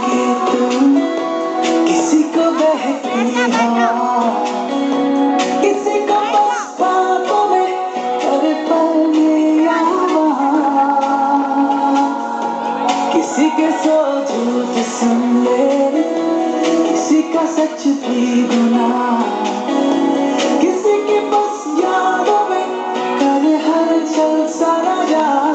कि तुम किसी को बहकी हवा, किसी को बस बातों में हर पल में यहाँ वहाँ, किसी के सौ झूठ सुन ले, किसी का सच भी गुनाह, किसी की बस यादों में कर हलचल सारा जहां।